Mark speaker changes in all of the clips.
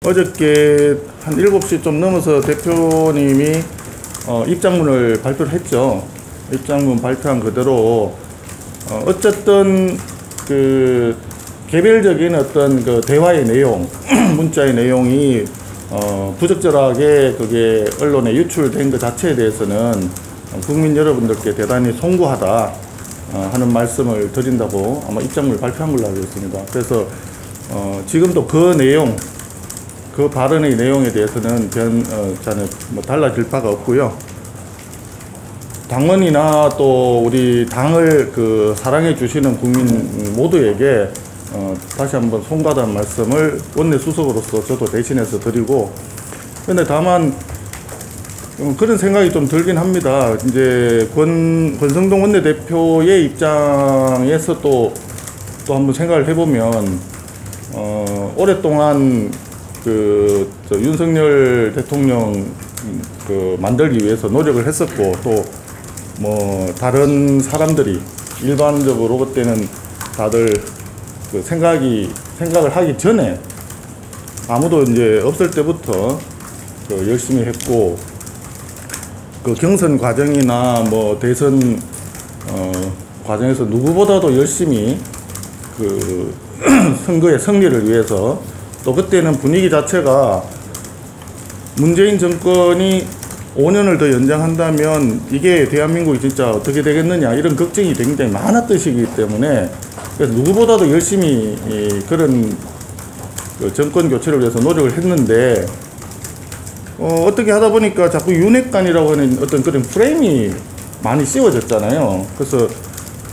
Speaker 1: 어저께 한 7시 좀 넘어서 대표님이 입장문을 발표를 했죠. 입장문 발표한 그대로 어쨌든 그 개별적인 어떤 그 대화의 내용, 문자의 내용이 부적절하게 그게 언론에 유출된 것 자체에 대해서는 국민 여러분들께 대단히 송구하다 하는 말씀을 드린다고 아마 입장문을 발표한 걸로 알고 있습니다. 그래서 지금도 그 내용, 그 발언의 내용에 대해서는 저는 뭐 달라질 바가 없고요. 당원이나 또 우리 당을 그 사랑해 주시는 국민 모두에게 다시 한번 송구하다는 말씀을 원내 수석으로서 저도 대신해서 드리고, 근데 다만 그런 생각이 좀 들긴 합니다. 이제 권성동 원내대표의 입장에서 또 한번 생각을 해보면 오랫동안 윤석열 대통령 만들기 위해서 노력을 했었고, 또 뭐 다른 사람들이 일반적으로 그때는 다들 생각을 하기 전에 아무도 이제 없을 때부터 열심히 했고, 그 경선 과정이나 뭐 대선 과정에서 누구보다도 열심히 그 선거의 승리를 위해서, 또 그때는 분위기 자체가 문재인 정권이 5년을 더 연장한다면 이게 대한민국이 진짜 어떻게 되겠느냐, 이런 걱정이 굉장히 많았던 시기이기 때문에, 그래서 누구보다도 열심히 그런 정권 교체를 위해서 노력을 했는데, 어떻게 하다 보니까 자꾸 윤핵관이라고 하는 어떤 그런 프레임이 많이 씌워졌잖아요. 그래서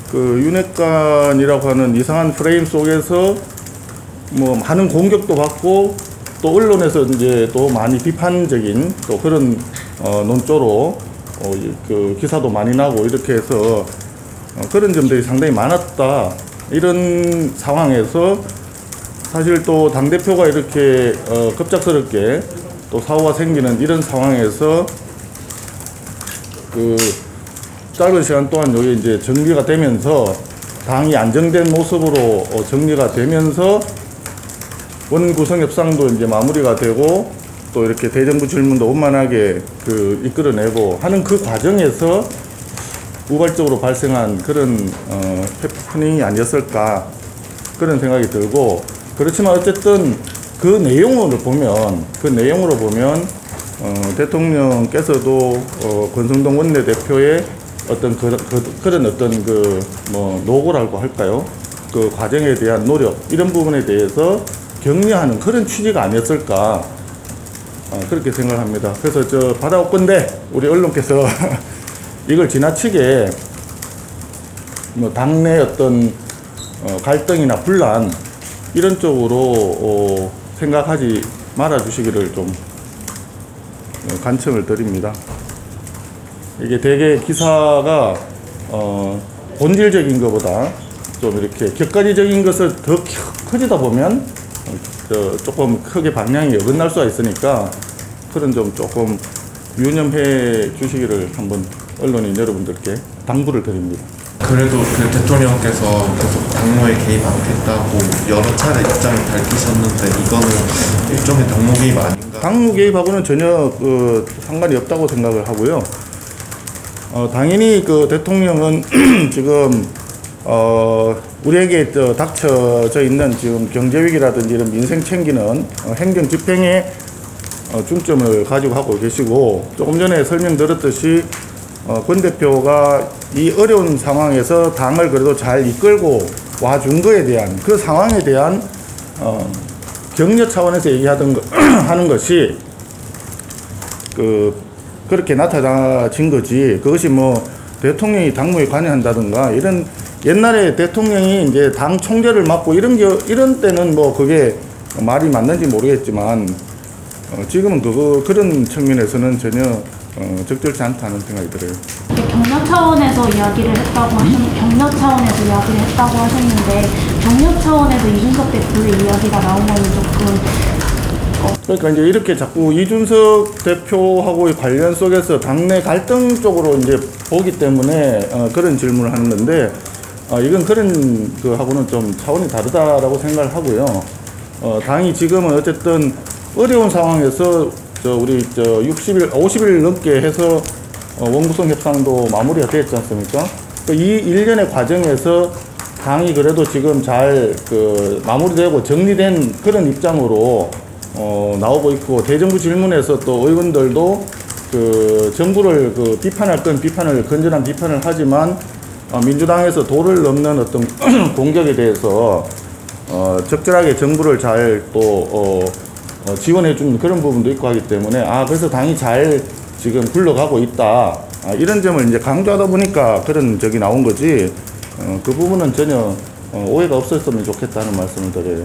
Speaker 1: 그 윤핵관이라고 하는 이상한 프레임 속에서 뭐 많은 공격도 받고, 또 언론에서 이제 또 많이 비판적인 또 그런 논조로 그 기사도 많이 나고 이렇게 해서 그런 점들이 상당히 많았다. 이런 상황에서 사실 또 당대표가 이렇게 급작스럽게 또 사고가 생기는 이런 상황에서 그 짧은 시간 동안 여기 이제 정리가 되면서 당이 안정된 모습으로 정리가 되면서 원구성 협상도 이제 마무리가 되고, 또 이렇게 대정부 질문도 원만하게 이끌어내고 하는 그 과정에서 우발적으로 발생한 그런 해프닝이 아니었을까, 그런 생각이 들고, 그렇지만 어쨌든 그 내용으로 보면 대통령께서도 권성동 원내대표의 어떤 그런 어떤 뭐 노고라고 할까요? 그 과정에 대한 노력, 이런 부분에 대해서 격려하는 그런 취지가 아니었을까, 그렇게 생각합니다. 그래서 저 받아올건데 우리 언론께서 이걸 지나치게 뭐 당내 어떤 갈등이나 분란 이런 쪽으로 생각하지 말아 주시기를 좀 간청을 드립니다. 이게 되게 기사가 본질적인 것보다 좀 이렇게 격가지적인 것을 더 커지다 보면 조금 크게 방향이 어긋날 수가 있으니까, 그런 점 조금 유념해 주시기를 한번 언론인 여러분들께 당부를 드립니다.
Speaker 2: 그래도 그 대통령께서 계속 당무에 개입 않겠다고 여러 차례 입장을 밝히셨는데, 이거는 일종의 당무 개입 아닌가?
Speaker 1: 당무 개입하고는 전혀 상관이 없다고 생각을 하고요. 당연히 그 대통령은 지금 우리에게 닥쳐져 있는 지금 경제위기라든지 이런 민생 챙기는 행정 집행에 중점을 가지고 하고 계시고, 조금 전에 설명드렸듯이 권 대표가 이 어려운 상황에서 당을 그래도 잘 이끌고 와준 거에 대한, 그 상황에 대한 격려 차원에서 하는 것이 그렇게 나타나진 거지, 그것이 뭐 대통령이 당무에 관여한다든가 이런, 옛날에 대통령이 이제 당 총재를 맡고 이런 때는 뭐 그게 말이 맞는지 모르겠지만, 지금은 그런 측면에서는 전혀 적절치 않다는 생각이 들어요.
Speaker 3: 격려 차원에서 이야기를 했다고 하셨는데, 격려 차원에서 이준석 대표의 이야기가 나온 거는 조금
Speaker 1: 그러니까 이제 이렇게 자꾸 이준석 대표하고의 관련 속에서 당내 갈등 쪽으로 이제 보기 때문에 그런 질문을 하는데, 이건 그런 하고는 좀 차원이 다르다라고 생각을 하고요. 당이 지금은 어쨌든 어려운 상황에서 우리 50일 넘게 해서 원구성 협상도 마무리가 됐지 않습니까? 이 일련의 과정에서 당이 그래도 지금 잘 마무리되고 정리된 그런 입장으로 나오고 있고, 대정부 질문에서 또 의원들도 정부를 비판할 건 비판을, 건전한 비판을 하지만 민주당에서 도를 넘는 어떤 공격에 대해서 적절하게 정부를 잘 또 지원해 주는 그런 부분도 있고 하기 때문에, 그래서 당이 잘 지금 굴러가고 있다, 이런 점을 이제 강조하다 보니까 그런 적이 나온 거지, 그 부분은 전혀 오해가 없었으면 좋겠다는 말씀을 드려요.